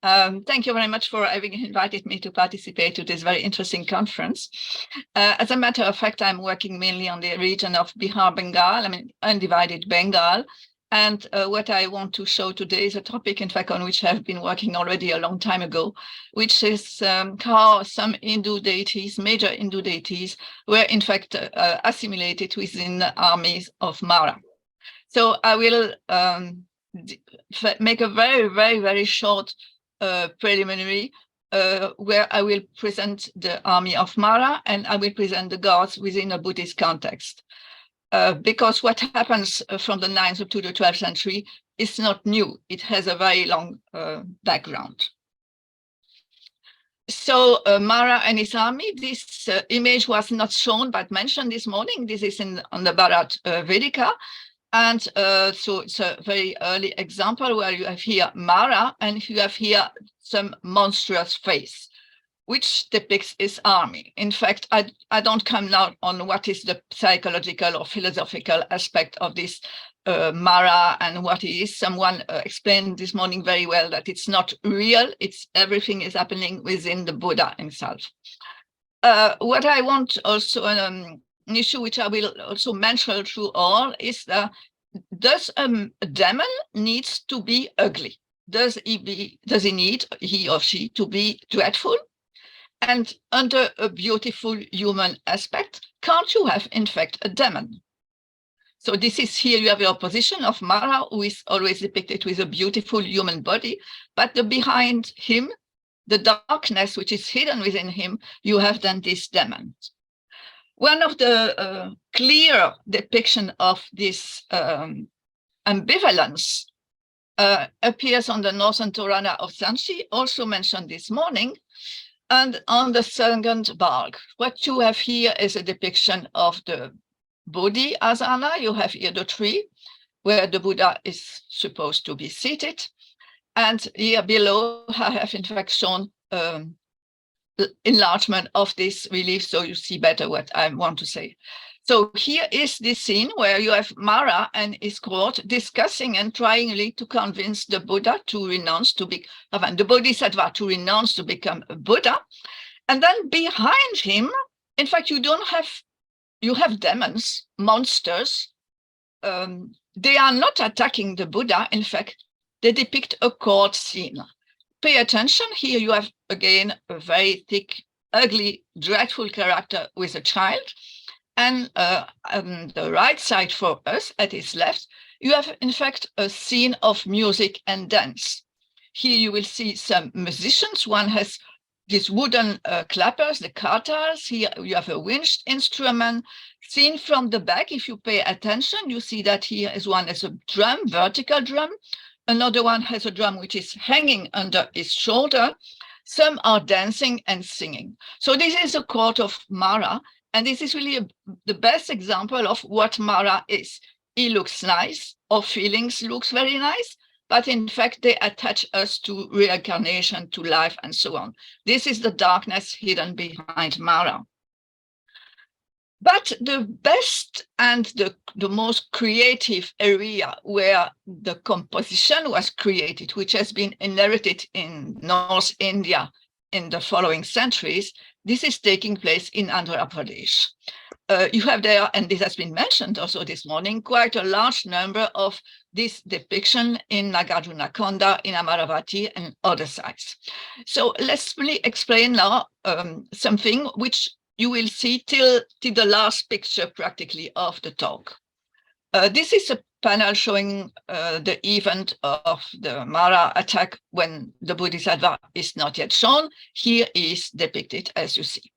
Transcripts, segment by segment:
Thank you very much for having invited me to participate to this very interesting conference. As a matter of fact, I'm working mainly on the region of Bihar, Bengal, undivided Bengal. And what I want to show today is a topic, in fact, on which I've been working already a long time ago, which is how some Hindu deities, major Hindu deities, were in fact assimilated within the armies of Mara. So I will make a very, very, very short preliminary where I will present the army of Mara and I will present the gods within a Buddhist context. Because what happens from the 9th to the 12th century is not new. It has a very long background. So Mara and his army, this image was not shown but mentioned this morning. This is on the Bharat Vedika. And so it's a very early example where you have here Mara and you have here some monstrous face, which depicts his army. In fact, I don't come now on what is the psychological or philosophical aspect of this Mara and what he is. Someone explained this morning very well that it's not real, everything is happening within the Buddha himself. What I want also, an issue which I will also mention through all is does a demon needs to be ugly? Does he need, he or she, to be dreadful? And under a beautiful human aspect, can't you have, in fact, a demon? So this is here, you have your position of Mara, who is always depicted with a beautiful human body, but behind him, the darkness which is hidden within him, you have then this demon. One of the clear depiction of this ambivalence appears on the northern Torana of Sanchi, also mentioned this morning, and on the second bark. What you have here is a depiction of the Bodhi asana. You have here the tree where the Buddha is supposed to be seated. And here below, I have in fact shown enlargement of this relief so you see better what I want to say. So here is this scene where you have Mara and his court discussing and trying really to convince the Buddha to renounce to be, the Bodhisattva to renounce to become a Buddha. And then behind him, in fact, you have demons, monsters. They are not attacking the Buddha. In fact, they depict a court scene. Pay attention, here you have again a very thick, ugly, dreadful character with a child. And on the right side for us, at his left, you have in fact a scene of music and dance. Here you will see some musicians. One has these wooden clappers, the katas. Here you have a wind instrument. Seen from the back, if you pay attention, you see that here is one as a drum, vertical drum. Another one has a drum which is hanging under his shoulder. Some are dancing and singing. So this is a court of Mara, and this is really the best example of what Mara is. He looks nice, our feelings looks very nice, but in fact they attach us to reincarnation, to life, and so on. This is the darkness hidden behind Mara. But the best and the most creative area where the composition was created, which has been inherited in North India in the following centuries, this is taking place in Andhra Pradesh. You have there, and this has been mentioned also this morning, quite a large number of this depiction in Nagarjunakonda, in Amaravati, and other sites. So let's really explain now something which you will see till the last picture practically of the talk. This is a panel showing the event of the Mara attack when the Bodhisattva is not yet shown. Here is depicted as you see.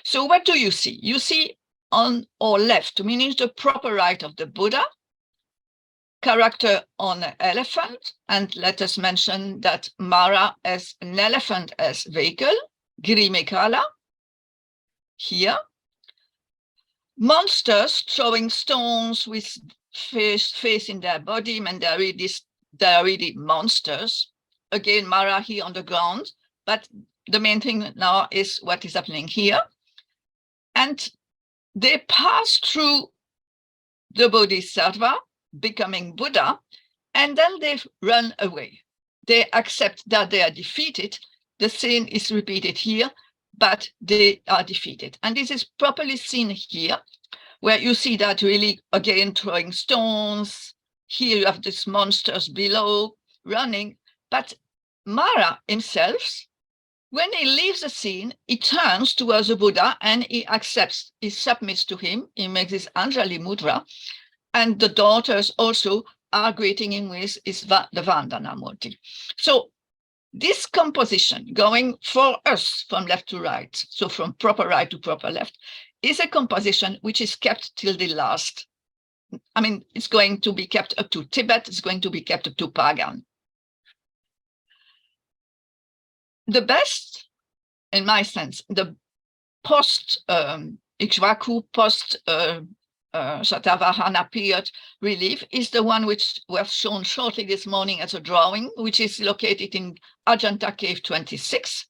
So what do you see? You see on our left, meaning the proper right of the Buddha, character on an elephant, and let us mention that Mara has an elephant as vehicle, Girimekala. Here, monsters throwing stones with face in their body, and they are really monsters. Again, Mara here on the ground, but the main thing now is what is happening here. And they pass through the Bodhisattva, becoming Buddha, and then they run away. they accept that they are defeated. The scene is repeated here, but they are defeated. And this is properly seen here, where you see that really, again, throwing stones. Here you have these monsters below running. But Mara himself, when he leaves the scene, he turns towards the Buddha and he accepts, he submits to him. He makes this Anjali Mudra. And the daughters also are greeting him with the Vandana Murti. So this composition, going for us from left to right, so from proper right to proper left, is a composition which is kept till the last. I mean, it's going to be kept up to Tibet, it's going to be kept up to Pagan. The best, in my sense, the post-Ikshvaku, Shatavahana period relief is the one which was shown shortly this morning as a drawing, which is located in Ajanta Cave 26,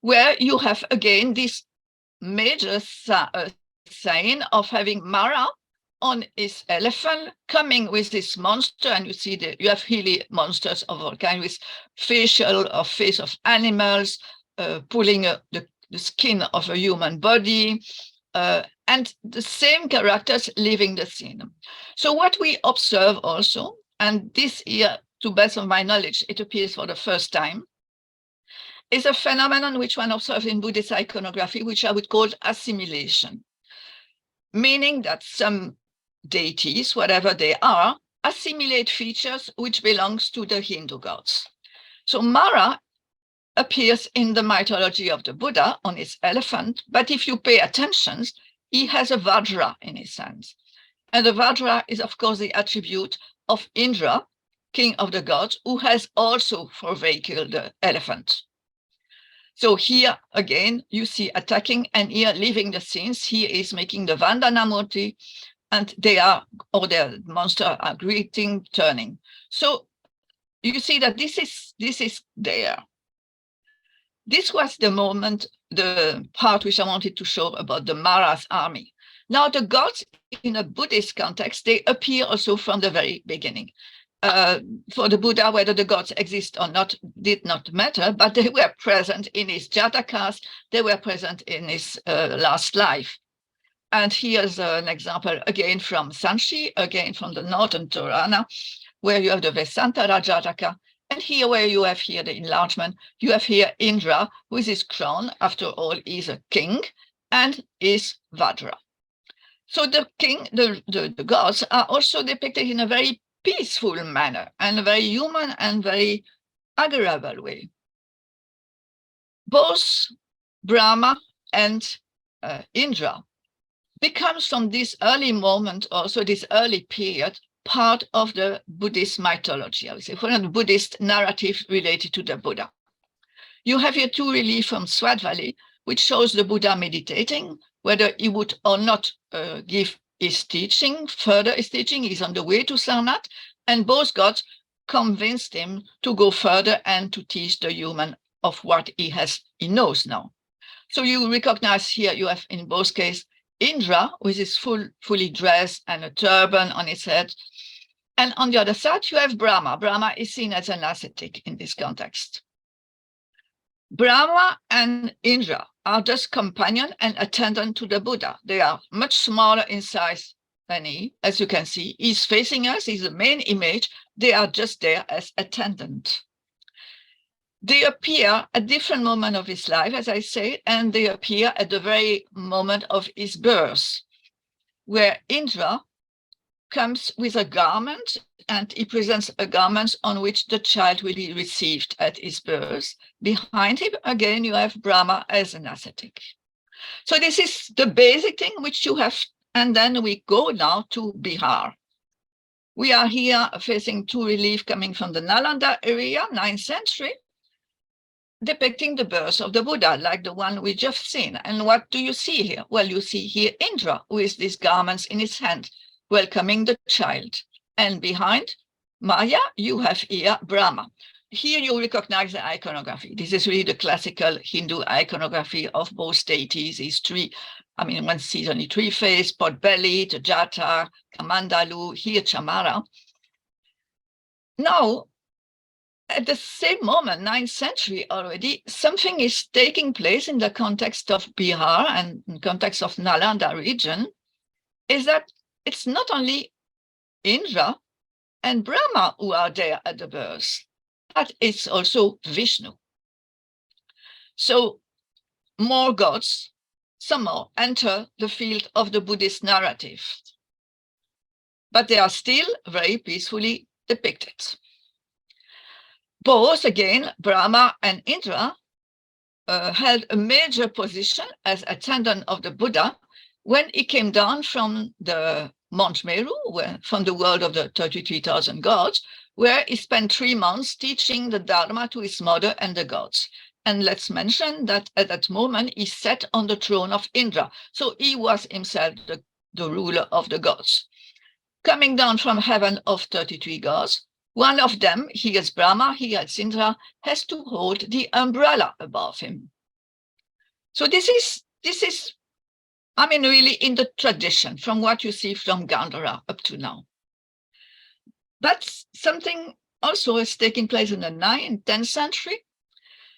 where you have again this major sign of having Mara on his elephant coming with this monster, and you see you have really monsters of all kinds with facial or face of animals, pulling the skin of a human body, and the same characters leaving the scene. So what we observe also, and this year, to best of my knowledge, it appears for the first time, is a phenomenon which one observes in Buddhist iconography, which I would call assimilation, meaning that some deities, whatever they are, assimilate features which belongs to the Hindu gods. So Mara appears in the mythology of the Buddha on his elephant, but if you pay attention, he has a Vajra in his hands. And the Vajra is, of course, the attribute of Indra, king of the gods, who has also for vehicle the elephant. So here, again, you see attacking, and here leaving the scenes, he is making the Vandana Murti, and they are, or the monster are greeting, turning. So you see that this is there. This was the moment, the part which I wanted to show about the Mara's army. Now, the gods in a Buddhist context, they appear also from the very beginning. For the Buddha, whether the gods exist or not did not matter, but they were present in his Jatakas, they were present in his last life. And here's an example again from Sanchi, again from the northern Torana, where you have the Vesantara Jataka. And here where you have here the enlargement, you have here Indra with his crown, after all, is a king, and is Vajra. So the king, the gods are also depicted in a very peaceful manner, and a very human and very agreeable way. Both Brahma and Indra becomes from this early moment, also this early period, part of the Buddhist mythology, I would say, for the Buddhist narrative related to the Buddha. You have here two reliefs from Swat Valley, which shows the Buddha meditating, whether he would or not give his teaching, further his teaching. He's on the way to Sarnath, and both gods convinced him to go further and to teach the human of what he knows now. So you recognize here, you have in both cases, Indra with his fully dressed and a turban on his head. And on the other side, you have Brahma. Brahma is seen as an ascetic in this context. Brahma and Indra are just companion and attendant to the Buddha. They are much smaller in size than he, as you can see. He's facing us, he's the main image. They are just there as attendant. They appear at different moments of his life, as I said, and they appear at the very moment of his birth, where Indra comes with a garment, and he presents a garment on which the child will be received at his birth. Behind him, again, you have Brahma as an ascetic. So this is the basic thing which you have, and then we go now to Bihar. We are here facing two reliefs coming from the Nalanda area, 9th century, depicting the birth of the Buddha, like the one we just seen. And what do you see here? Well, you see here Indra with these garments in his hand, welcoming the child. And behind Maya, you have here Brahma. Here you recognize the iconography. This is really the classical Hindu iconography of both deities. These three, I mean, one sees only three faces, pot-bellied, Jata, Kamandalu, here Chamara. Now, at the same moment, 9th century already, something is taking place in the context of Bihar and in context of Nalanda region, is that it's not only Indra and Brahma who are there at the birth, but it's also Vishnu. So more gods somehow enter the field of the Buddhist narrative, but they are still very peacefully depicted. Both, again, Brahma and Indra held a major position as attendant of the Buddha when he came down from the Mount Meru, from the world of the 33,000 gods, where he spent 3 months teaching the Dharma to his mother and the gods. And let's mention that at that moment, he sat on the throne of Indra. So he was himself the ruler of the gods. Coming down from heaven of 33 gods, one of them, he is Brahma, he is Indra, has to hold the umbrella above him. So this is, I mean, really in the tradition from what you see from Gandhara up to now. But something also is taking place in the 9th and 10th century.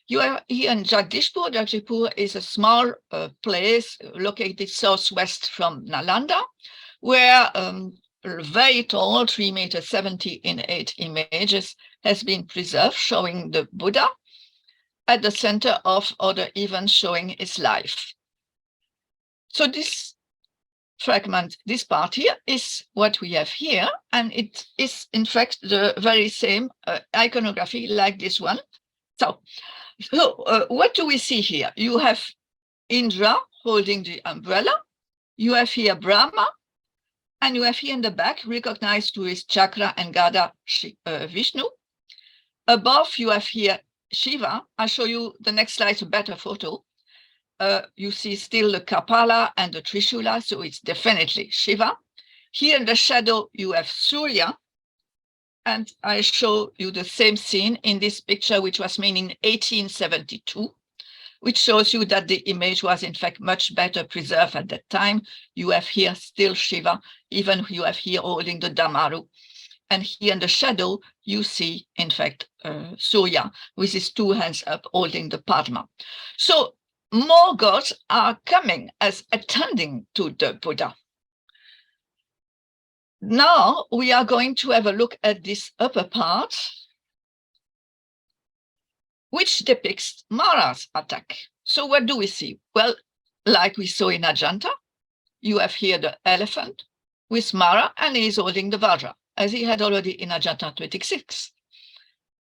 You are here in Jagdishpur. Jagdishpur is a small place located southwest from Nalanda, where a very tall, 3.70 meters in 8 images has been preserved, showing the Buddha at the center of other events showing his life. So this fragment, this part here, is what we have here, and it is in fact the very same iconography like this one. So what do we see here? You have Indra holding the umbrella, you have here Brahma, and you have here in the back, recognized to his chakra and Gada, Vishnu. Above, you have here Shiva. I'll show you the next slide, a better photo. You see still the Kapala and the Trishula, so it's definitely Shiva. Here in the shadow, you have Surya. And I show you the same scene in this picture, which was made in 1872. Which shows you that the image was in fact much better preserved at that time. You have here still Shiva, even you have here holding the Damaru. And here in the shadow, you see, in fact, Surya with his 2 hands up holding the Padma. So more gods are coming as attending to the Buddha. Now we are going to have a look at this upper part, which depicts Mara's attack. So what do we see? Well, like we saw in Ajanta, you have here the elephant with Mara, and he is holding the Vajra, as he had already in Ajanta 26.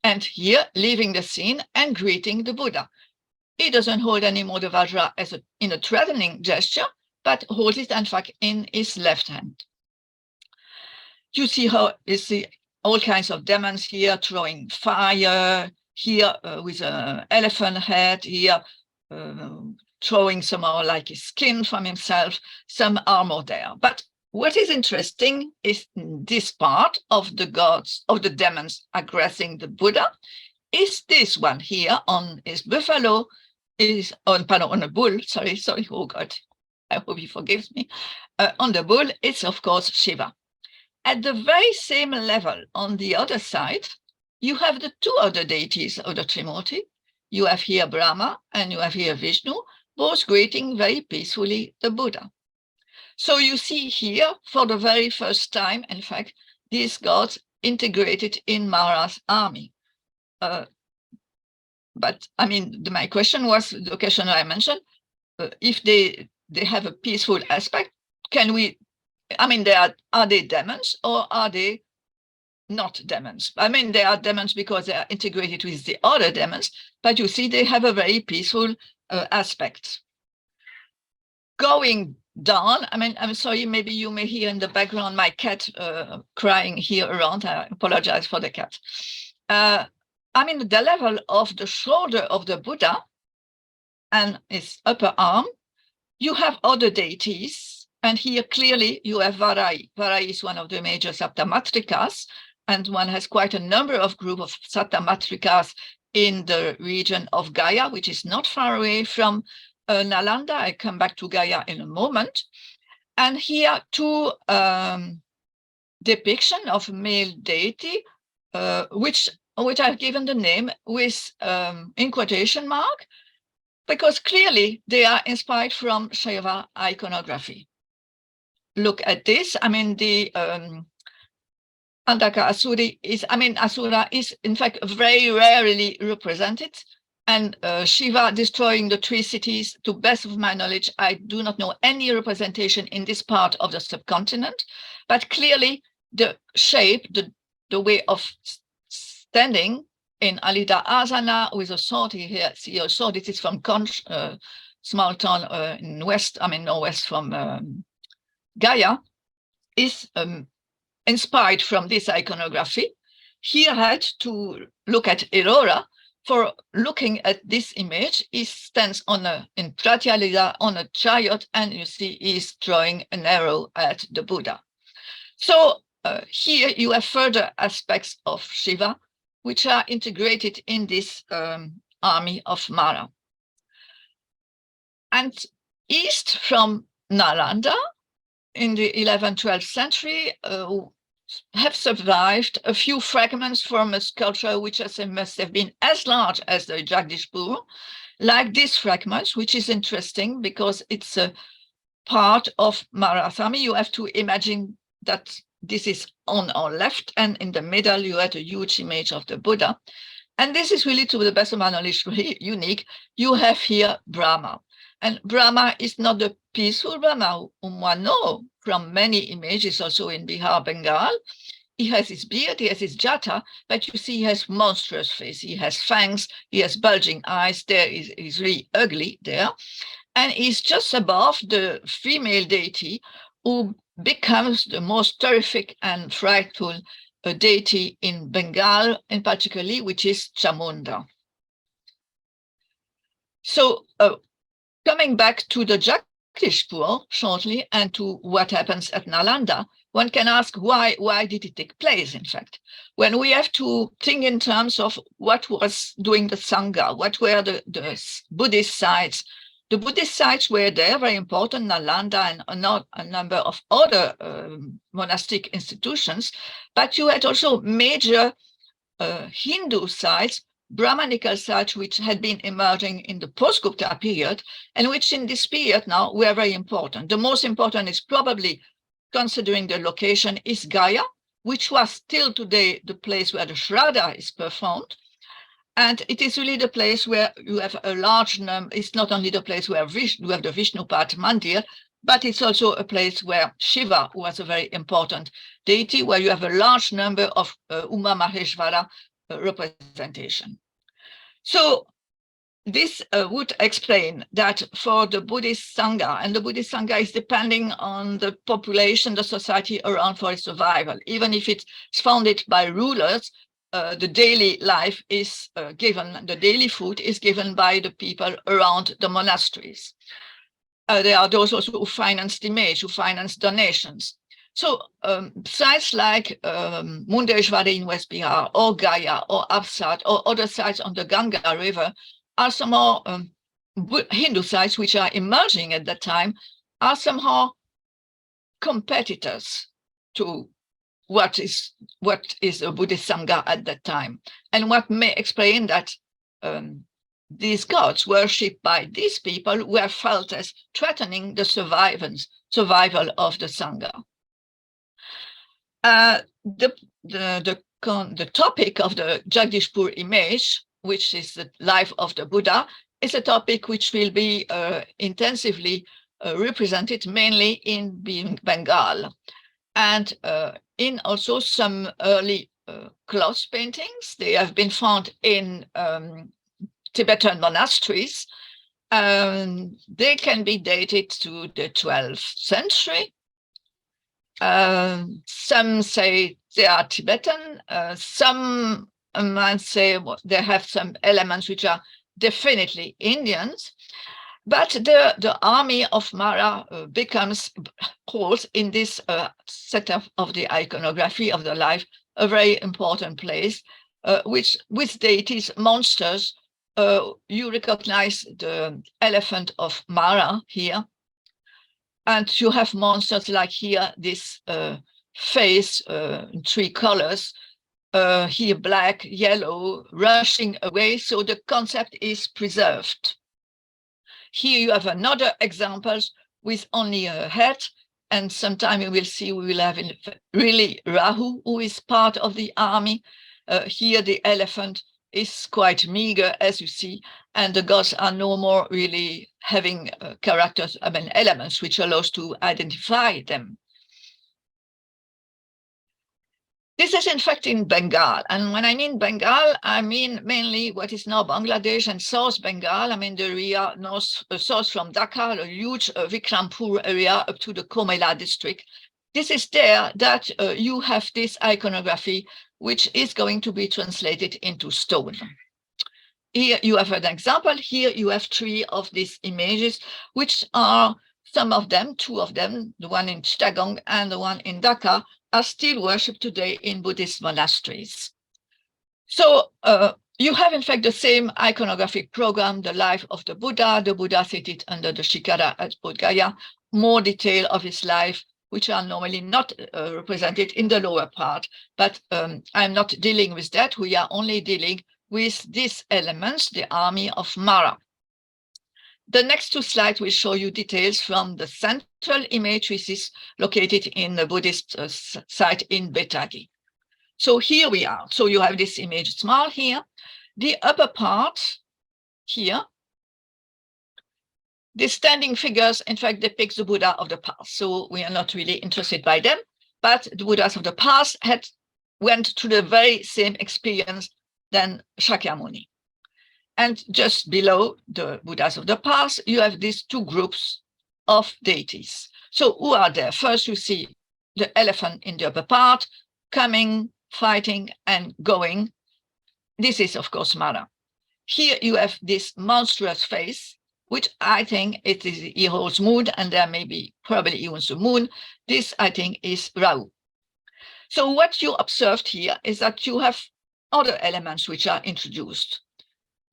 And here, leaving the scene and greeting the Buddha. He doesn't hold anymore the Vajra in a threatening gesture, but holds it, in fact, in his left hand. You see how you see all kinds of demons here throwing fire, here with an elephant head, here throwing somehow like his skin from himself, some armor there. But what is interesting is this part of the gods, of the demons aggressing the Buddha, is this one here on his buffalo, is on a bull, sorry, oh God, I hope he forgives me. On the bull, it's of course Shiva. At the very same level on the other side, you have the 2 other deities of the Trimurti. You have here Brahma and you have here Vishnu, both greeting very peacefully the Buddha. So you see here, for the very first time, in fact, these gods integrated in Mara's army. But I mean, my question was, the question I mentioned, if they have a peaceful aspect, can we, I mean, are they demons or are they not demons? I mean, they are demons because they are integrated with the other demons, but you see they have a very peaceful aspect. Going down, I mean, I'm sorry, maybe you may hear in the background my cat crying here around. I apologize for the cat. I mean, the level of the shoulder of the Buddha and his upper arm, you have other deities. And here clearly you have Varai. Varai is one of the major Saptamatrikas, and one has quite a number of group of Saptamatrikas in the region of Gaya, which is not far away from Nalanda. I come back to Gaya in a moment. And here 2 depiction of male deity, which which I've given the name with in quotation mark, because clearly they are inspired from Shiva iconography. Look at this. I mean, the Andaka Asura is in fact very rarely represented. And Shiva destroying the three cities, to best of my knowledge, I do not know any representation in this part of the subcontinent. But clearly the shape, the way of standing in Alida Asana with a sword here, see a sword, this is from Conch, small town in west, northwest from Gaia, is inspired from this iconography. He had to look at Aurora. For looking at this image, he stands in Pratyalila on a chariot, and you see he's throwing an arrow at the Buddha. So here you have further aspects of Shiva, which are integrated in this army of Mara. And east from Nalanda, in the 11th, 12th century, have survived a few fragments from a sculpture which must have been as large as the Jagdishpur, like these fragments, which is interesting because it's a part of Marathami. You have to imagine that this is on our left, and in the middle you had a huge image of the Buddha. And this is really, to the best of my knowledge, really unique. You have here Brahma. And Brahma is not the peaceful Brahma whom one knows from many images also in Bihar, Bengal. He has his beard, he has his jata, but you see he has monstrous face. He has fangs, he has bulging eyes. He's really ugly there. And he's just above the female deity who becomes the most terrific and frightful deity in Bengal, in particular, which is Chamunda. So coming back to the Jagdishpur shortly and to what happens at Nalanda, one can ask why did it take place, in fact, when we have to think in terms of what was doing the Sangha, what were the Buddhist sites. The Buddhist sites were there, very important, Nalanda and a number of other monastic institutions, but you had also major Hindu sites, Brahmanical sites, which had been emerging in the post-Gupta period, and which in this period now were very important. The most important is probably, considering the location, is Gaya, which was still today the place where the Shraddha is performed. And it is really the place where you have a large number. It's not only the place where you have the Vishnupat Mandir, but it's also a place where Shiva was a very important deity, where you have a large number of Uma Maheshvara representation. So this would explain that for the Buddhist Sangha, and the Buddhist Sangha is depending on the population, the society around for its survival. Even if it's founded by rulers, the daily life is given, the daily food is given by the people around the monasteries. There are those also who finance the image, who finance donations. So sites like Mundeshwari in West Bihar, or Gaya, or Absat, or other sites on the Ganga River are somehow Hindu sites which are emerging at that time, are somehow competitors to what is a Buddhist Sangha at that time, and what may explain that these gods worshipped by these people were felt as threatening the survival of the Sangha. The topic of the Jagdishpur image, which is the life of the Buddha, is a topic which will be intensively represented mainly in Bengal, and in also some early cloth paintings. They have been found in Tibetan monasteries. They can be dated to the 12th century. Some say they are Tibetan. Some might say they have some elements which are definitely Indians. But the army of Mara holds in this setup of the iconography of the life a very important place, which with deities, monsters. You recognize the elephant of Mara here. And you have monsters like here, this face in three colors, here black, yellow, rushing away, so the concept is preserved. Here you have another examples with only a head, and sometime you will see we will have really Rahu, who is part of the army. Here the elephant is quite meager, as you see, and the gods are no more really having characters, elements which allows to identify them. This is in fact in Bengal, and when I mean Bengal, I mean mainly what is now Bangladesh and South Bengal. The area south from Dhaka, a huge Vikrampur area up to the Komela district. This is there that you have this iconography, which is going to be translated into stone. Here you have an example. Here you have 3 of these images, which are some of them, 2 of them, the one in Chittagong and the one in Dhaka, are still worshipped today in Buddhist monasteries. So you have, in fact, the same iconographic program, the life of the Buddha seated under the Shikara at Bodh Gaya, more detail of his life, which are normally not represented in the lower part. But I'm not dealing with that. We are only dealing with these elements, the army of Mara. The next 2 slides will show you details from the central image, which is located in the Buddhist site in Betagi. So here we are. So you have this image small here. The upper part here, the standing figures, in fact, depict the Buddha of the past. So we are not really interested by them, but the Buddhas of the past went through the very same experience than Shakyamuni. And just below the Buddhas of the past, you have these 2 groups of deities. So who are there? First, you see the elephant in the upper part, coming, fighting, and going. This is, of course, Mara. Here you have this monstrous face, which I think it is the hero's moon, and there may be probably even the moon. This, I think, is Rahu. So what you observed here is that you have other elements which are introduced.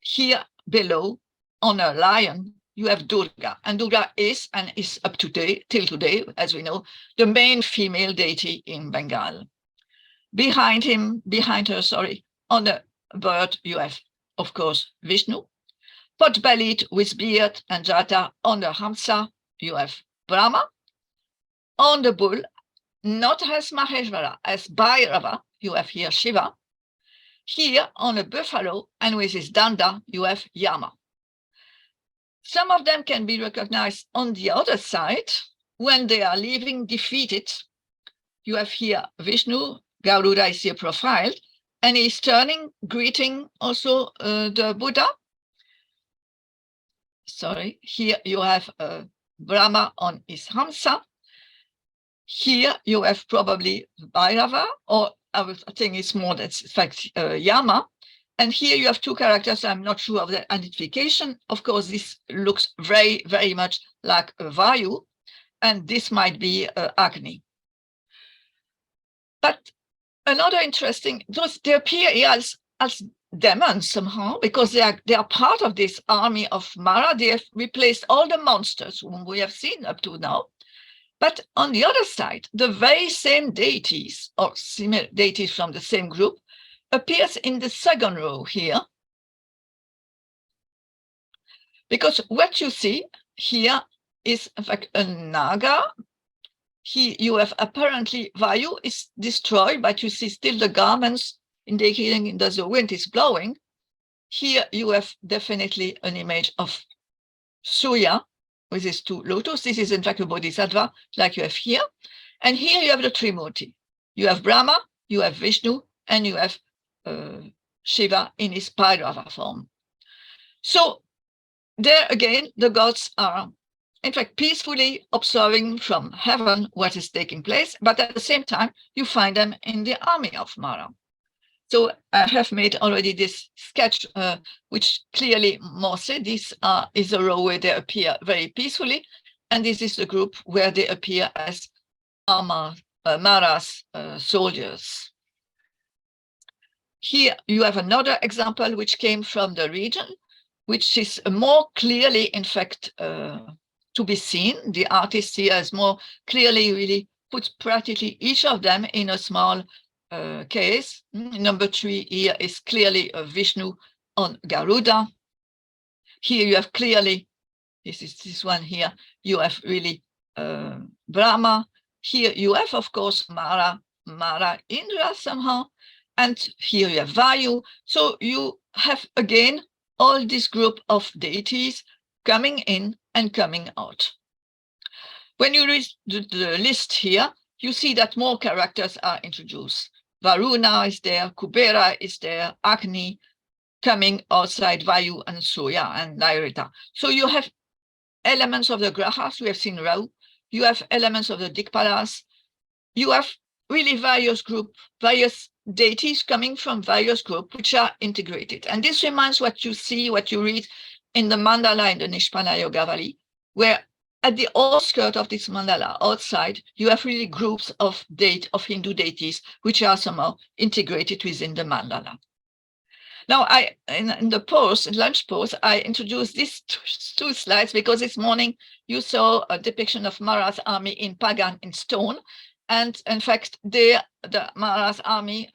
Here below, on a lion, you have Durga, and Durga is and is up to date, till today, as we know, the main female deity in Bengal. Behind her, on the bird, you have, of course, Vishnu. Pot-bellied with beard and jata, on the Hamsa, you have Brahma. On the bull, not as Maheshwara, as Bhairava, you have here Shiva. Here on a buffalo and with his danda, you have Yama. Some of them can be recognized on the other side when they are leaving defeated. You have here Vishnu, Garuda is here profiled, and he's turning, greeting also the Buddha. Here you have Brahma on his Hamsa. Here you have probably Bhairava, or I think it's more that's in fact Yama. And here you have 2 characters. I'm not sure of the identification. Of course, this looks very, very much like Vayu, and this might be Agni. But another interesting, they appear here as demons somehow, because they are part of this army of Mara. They have replaced all the monsters whom we have seen up to now. But on the other side, the very same deities, or similar deities from the same group, appears in the second row here. Because what you see here is, in fact, a Naga. Here you have apparently Vayu is destroyed, but you see still the garments indicating that the wind is blowing. Here you have definitely an image of Surya, with his 2 lotus. This is in fact a bodhisattva, like you have here. And here you have the Trimurti. You have Brahma, you have Vishnu, and you have Shiva in his Bhairava form. So there again, the gods are, in fact, peacefully observing from heaven what is taking place, but at the same time, you find them in the army of Mara. So I have made already this sketch, which clearly Morse, this is a row where they appear very peacefully, and this is the group where they appear as Mara's soldiers. Here you have another example which came from the region, which is more clearly, in fact, to be seen. The artist here has more clearly really put practically each of them in a small case. Number 3 here is clearly a Vishnu on Garuda. Here you have clearly, this is this one here, you have really Brahma. Here you have, of course, Mara, Indra somehow. And here you have Vayu. So you have, again, all this group of deities coming in and coming out. When you read the list here, you see that more characters are introduced. Varuna is there, Kubera is there, Agni, coming outside Vayu and Surya and Nairita. So you have elements of the Grahas, we have seen Rahu, you have elements of the Dikpalas, you have really various deities coming from various groups which are integrated. And this reminds what you see, what you read in the mandala in the Nishpala Yogavali, where at the outskirts of this mandala, outside, you have really groups of Hindu deities which are somehow integrated within the mandala. Now, in the lunch post, I introduced these two slides because this morning you saw a depiction of Mara's army in Pagan in stone. And in fact, the Mara's army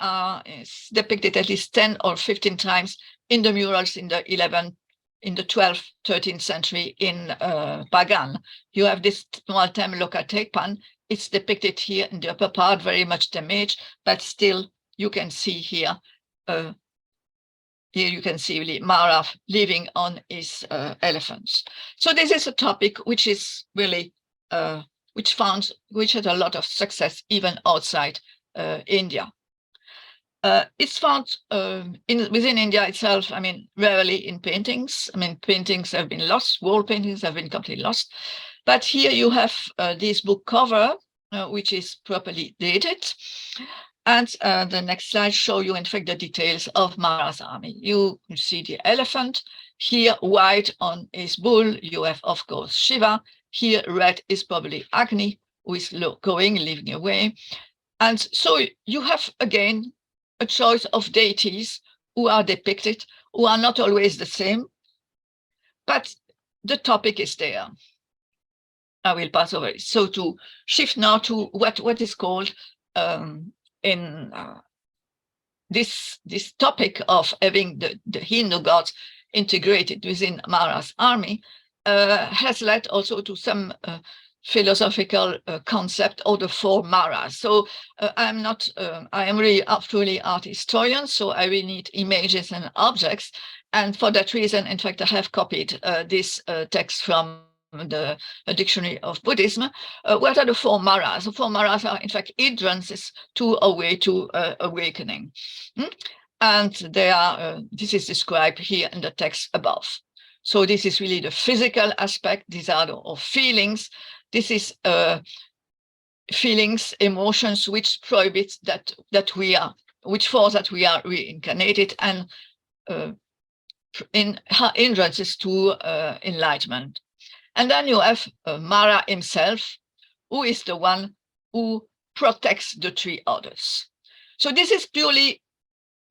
is depicted at least 10 or 15 times in the murals in the 12th, 13th century in Pagan. You have this small temple Lokatekpan. It's depicted here in the upper part, very much damaged, but still you can see here. Here you can see really Mara living on his elephants. So this is a topic which is really which had a lot of success even outside India. It's found within India itself, I mean, rarely in paintings. I mean, paintings have been lost, wall paintings have been completely lost. But here you have this book cover, which is properly dated. And the next slide show you, in fact, the details of Mara's army. You see the elephant. Here, white on his bull, you have, of course, Shiva. Here, red is probably Agni, who is leaving away. And so you have, again, a choice of deities who are depicted, who are not always the same, but the topic is there. I will pass over it. So to shift now to what is called in this topic of having the Hindu gods integrated within Mara's army has led also to some philosophical concept of the 4 Maras. So I am really truly art historian, so I will need images and objects. And for that reason, in fact, I have copied this text from the Dictionary of Buddhism. What are the 4 Maras? The 4 Maras are, in fact, hindrances to a way to awakening. And they are, this is described here in the text above. So this is really the physical aspect. These are the feelings. This is feelings, emotions, which prohibit that we are, which force that we are reincarnated, and hindrances to enlightenment. And then you have Mara himself, who is the one who protects the 3 others. So this is purely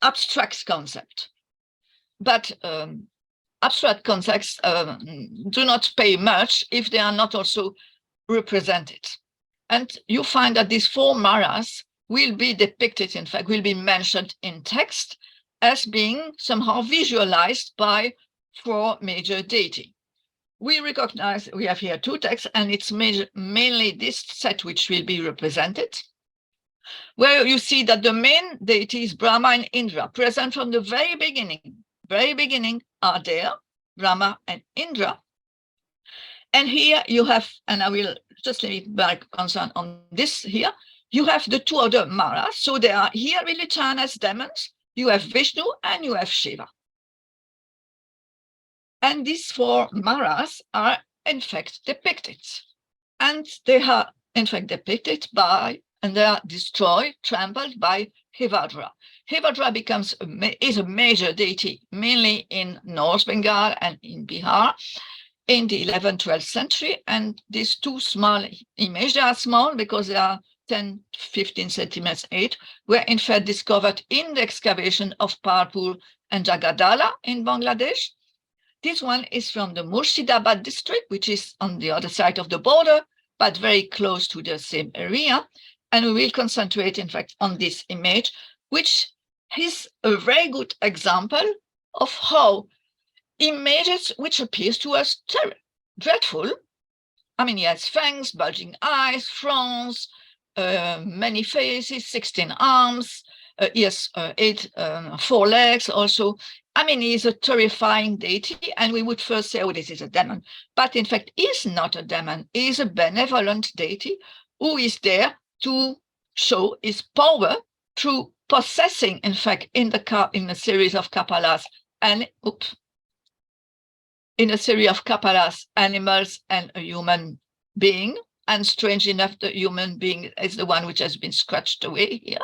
abstract concept, but abstract concepts do not pay much if they are not also represented. And you find that these 4 Maras will be depicted, in fact, will be mentioned in text as being somehow visualized by 4 major deities. We recognize, we have here 2 texts, and it's mainly this set which will be represented, where you see that the main deities, Brahma and Indra, present from the very beginning are there, Brahma and Indra. And here you have, and I will just leave back concern on this here, you have the 2 other Maras. So they are here really shown as demons. You have Vishnu and you have Shiva. And these 4 Maras are, in fact, depicted. And they are, in fact, depicted by, and they are destroyed, trampled by Hevadra. Hevadra is a major deity, mainly in North Bengal and in Bihar in the 11th, 12th century. And these 2 small images, they are small because they are 10, 15 centimeters age, were in fact discovered in the excavation of Parpur and Jagadala in Bangladesh. This one is from the Murshidabad district, which is on the other side of the border, but very close to the same area. And we will concentrate, in fact, on this image, which is a very good example of how images which appears to us dreadful. I mean, he has fangs, bulging eyes, fronts, many faces, 16 arms. He has 4 legs also. I mean, he's a terrifying deity, and we would first say, oh, this is a demon. But in fact, he's not a demon. He's a benevolent deity who is there to show his power through possessing, in fact, in a series of Kappalas, and in a series of Kappalas, animals and a human being. And strange enough, the human being is the one which has been scratched away here.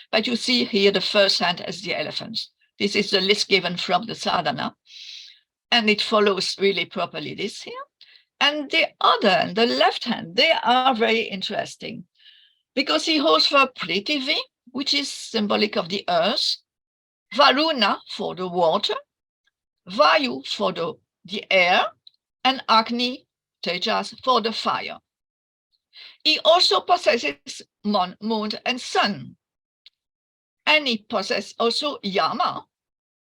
But you see here the first hand as the elephants. This is the list given from the sadhana. And it follows really properly this here. And the other hand, the left hand, they are very interesting because he holds for Prithivi, which is symbolic of the earth, Varuna for the water, Vayu for the air, and Agni, Tejas, for the fire. He also possesses moon and sun. And he possesses also Yama.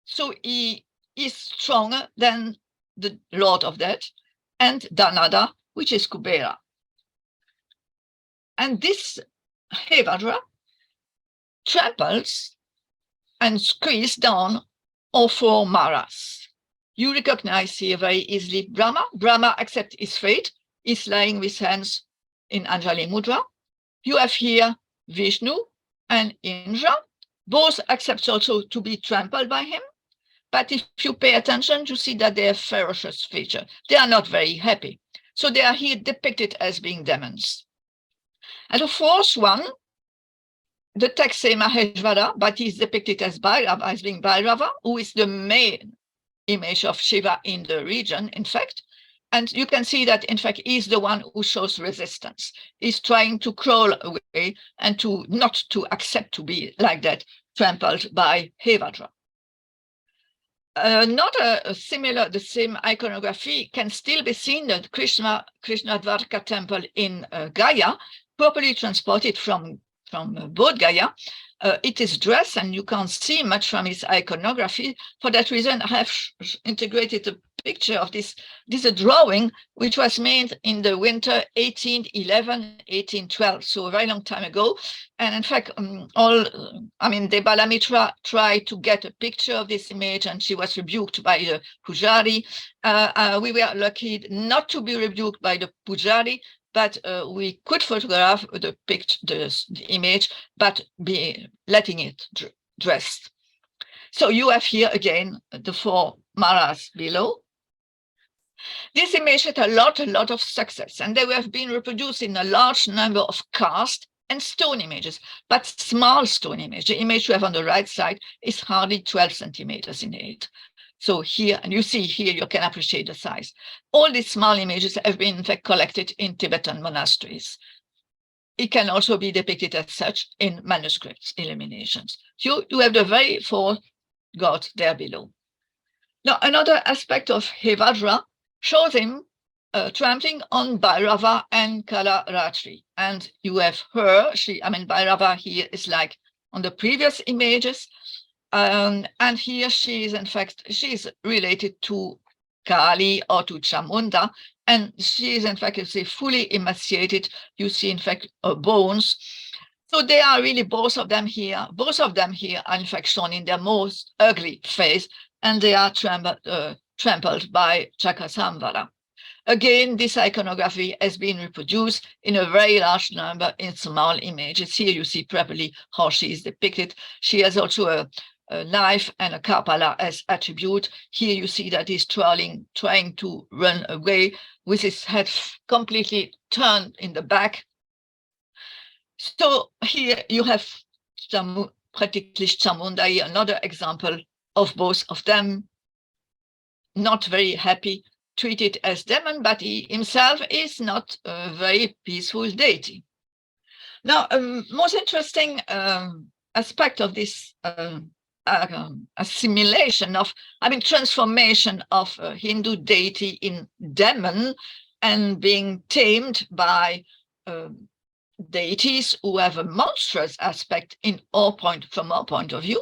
So he is stronger than the Lord of Death, and Dhanada, which is Kubera. And this Hevadra tramples and squeezes down all 4 Maras. You recognize here very easily Brahma. Brahma accepts his fate. He's lying with hands in Anjali Mudra. You have here Vishnu and Indra. Both accept also to be trampled by him. But if you pay attention, you see that they have ferocious feature. They are not very happy. So they are here depicted as being demons. And the 4th one, the text says Maheshvara, but he's depicted as Bhairava, as being Bhairava, who is the main image of Shiva in the region, in fact. And you can see that, in fact, he's the one who shows resistance. He's trying to crawl away and not to accept to be like that, trampled by Hevadra. The same iconography can still be seen at Krishna Dwarka temple in Gaya, properly transported from Bodh Gaya. It is dressed, and you can't see much from its iconography. For that reason, I have integrated a picture of this. This is a drawing which was made in the winter 1811, 1812, so a very long time ago. And in fact, Debalamitra tried to get a picture of this image, and she was rebuked by the Pujari. We were lucky not to be rebuked by the Pujari, but we could photograph the image, but be letting it dressed. So you have here again the 4 Maras below. This image had a lot of success, and they have been reproduced in a large number of cast and stone images, but small stone image. The image you have on the right side is hardly 12 centimeters in height. So here, and you see here, you can appreciate the size. All these small images have been, in fact, collected in Tibetan monasteries. It can also be depicted as such in manuscripts, illuminations. You have the very 4 gods there below. Now, another aspect of Hevadra shows him trampling on Bhairava and Kalaratri. And you have her, Bhairava here is like on the previous images. And here she is, in fact, she's related to Kali or to Chamunda, and she is, in fact, you see, fully emaciated. You see, in fact, her bones. So they are really both of them here. Both of them here are, in fact, shown in their most ugly phase, and they are trampled by Chakasamvara. Again, this iconography has been reproduced in a very large number in small images. Here you see properly how she is depicted. She has also a knife and a Kapala as attribute. Here you see that he's trying to run away with his head completely turned in the back. So here you have practically Chamunda, another example of both of them, not very happy, treated as demon, but he himself is not a very peaceful deity. Now, most interesting aspect of this assimilation of, transformation of a Hindu deity in demon and being tamed by deities who have a monstrous aspect from our point of view,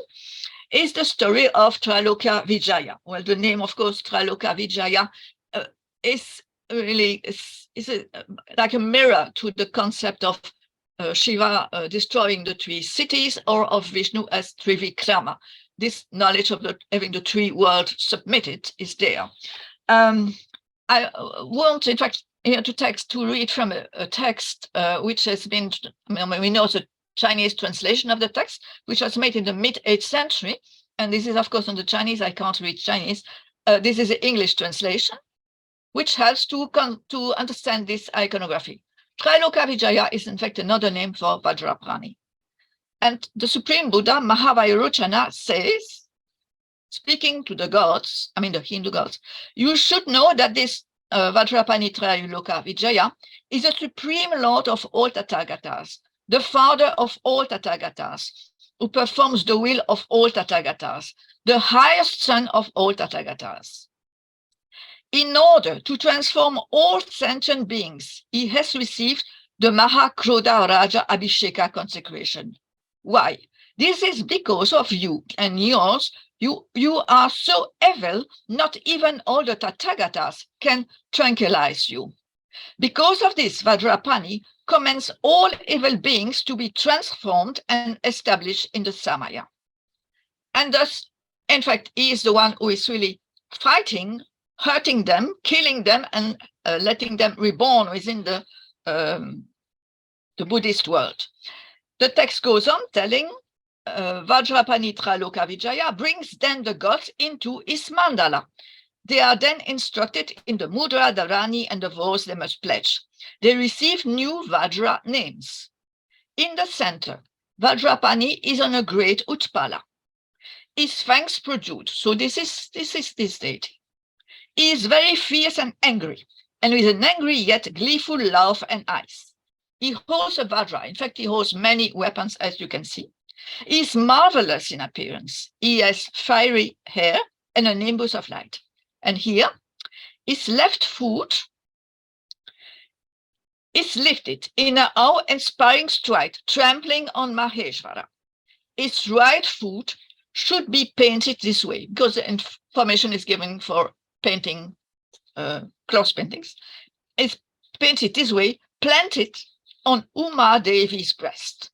is the story of Traloka Vijaya. Well, the name, of course, Traloka Vijaya, is really like a mirror to the concept of Shiva destroying the three cities, or of Vishnu as Trivikrama. This knowledge of having the three worlds submitted is there. I want, in fact, here to read from a text which has been, we know the Chinese translation of the text, which was made in the mid-8th century. And this is, of course, on the Chinese. I can't read Chinese. This is the English translation, which helps to understand this iconography. Trailoka Vijaya is, in fact, another name for Vajrapani. And the Supreme Buddha, Mahavairochana, says, speaking to the gods, the Hindu gods, you should know that this Vajrapani Trailoka Vijaya is the Supreme Lord of all Tathagatas, the father of all Tathagatas, who performs the will of all Tathagatas, the highest son of all Tathagatas. In order to transform all sentient beings, he has received the Mahakrodha Raja Abhisheka consecration. Why? This is because of you and yours. You are so evil, not even all the Tathagatas can tranquilize you. Because of this, Vajrapani commands all evil beings to be transformed and established in the Samaya. And thus, in fact, he is the one who is really fighting, hurting them, killing them, and letting them reborn within the Buddhist world. The text goes on telling Vajrapani Traloka Vijaya brings then the gods into his mandala. They are then instructed in the mudra, the rani, and the vows they must pledge. They receive new Vajra names. In the center, Vajrapani is on a great Utpala. His fangs protrude, so this is this deity. He is very fierce and angry, and with an angry yet gleeful laugh and eyes. He holds a Vajra. In fact, he holds many weapons, as you can see. He is marvelous in appearance. He has fiery hair and a nimbus of light. And here, his left foot is lifted in an awe-inspiring stride, trampling on Maheshvara. His right foot should be painted this way, because the information is given for painting, cloth paintings. It's painted this way, planted on Uma Devi's breast.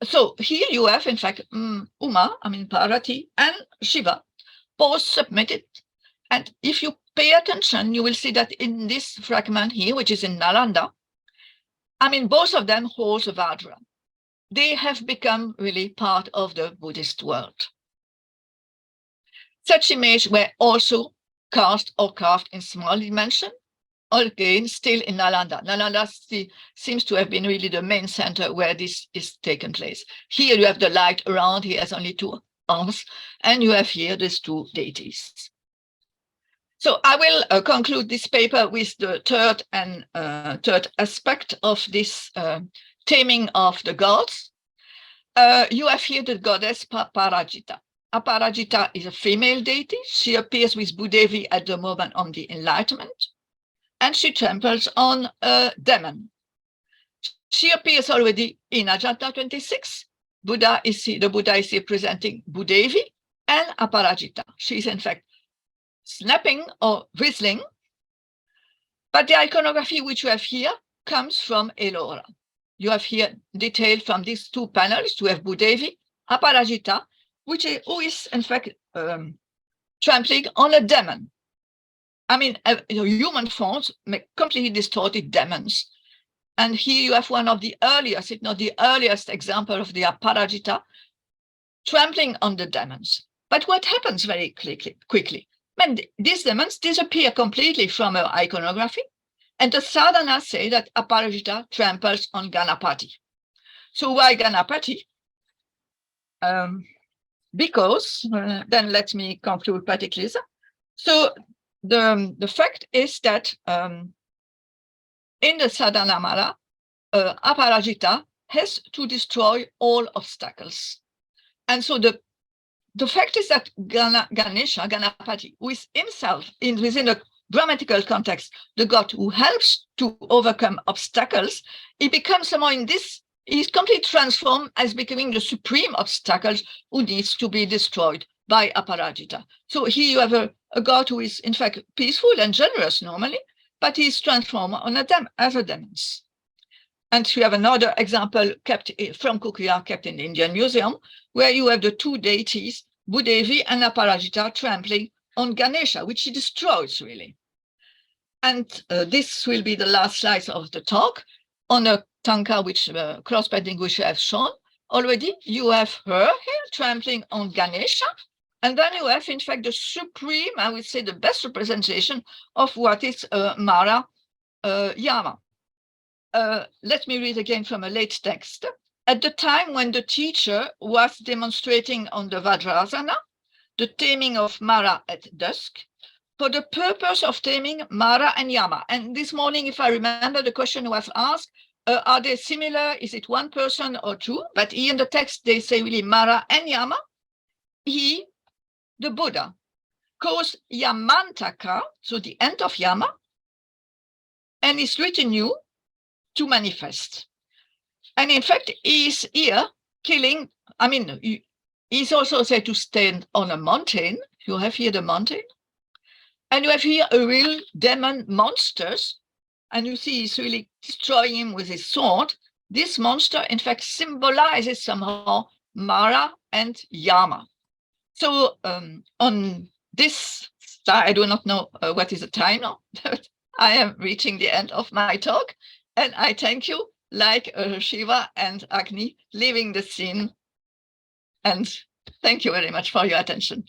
So here you have, in fact, Uma, Parvati, and Shiva, both submitted. And if you pay attention, you will see that in this fragment here, which is in Nalanda, both of them hold a Vajra. They have become really part of the Buddhist world. Such images were also cast or carved in small dimension, again, still in Nalanda. Nalanda seems to have been really the main center where this is taken place. Here you have the light around, he has only two arms, and you have here these two deities. So I will conclude this paper with the third aspect of this taming of the gods. You have here the goddess Aparajita. Aparajita is a female deity. She appears with Bhudevi at the moment of the enlightenment, and she tramples on a demon. She appears already in Ajanta 26. The Buddha is representing Bhudevi and Aparajita. She is in fact snapping or whistling, but the iconography which you have here comes from Ellora. You have here detailed from these two panels. You have Bhudevi, Aparajita, who is in fact trampling on a demon. Human forms make completely distorted demons. And here you have one of the earliest, if not the earliest example of the Aparajita trampling on the demons. But what happens very quickly? These demons disappear completely from our iconography, and the sadhanas say that Aparajita tramples on Ganapati. So why Ganapati? Because, then let me conclude particularly. So the fact is that in the sadhanamala, Aparajita has to destroy all obstacles. And so the fact is that Ganesha, Ganapati, who is himself within the grammatical context, the god who helps to overcome obstacles, he becomes somehow in this, he's completely transformed as becoming the supreme obstacle who needs to be destroyed by Aparajita. So here you have a god who is in fact peaceful and generous normally, but he's transformed on as a demons. And you have another example kept from Kukuya, kept in the Indian Museum, where you have the two deities, Bhudevi and Aparajita, trampling on Ganesha, which he destroys really. And this will be the last slide of the talk. On a tanka, which cross-painting which I have shown already, you have her here trampling on Ganesha. And then you have, in fact, the supreme, I would say, the best representation of what is Mara Yama. Let me read again from a late text. At the time when the teacher was demonstrating on the Vajrasana, the taming of Mara at dusk, for the purpose of taming Mara and Yama. And this morning, if I remember, the question was asked, are they similar? Is it one person or two? But here in the text, they say really Mara and Yama. He, the Buddha, caused Yamantaka, so the end of Yama, and is written new to manifest. And in fact, he's here killing, I mean, he's also said to stand on a mountain. You have here the mountain. And you have here a real demon monsters. And you see he's really destroying him with his sword. This monster, in fact, symbolizes somehow Mara and Yama. So on this side, I do not know what is the time now, but I am reaching the end of my talk. And I thank you, like Shiva and Agni, leaving the scene. And thank you very much for your attention.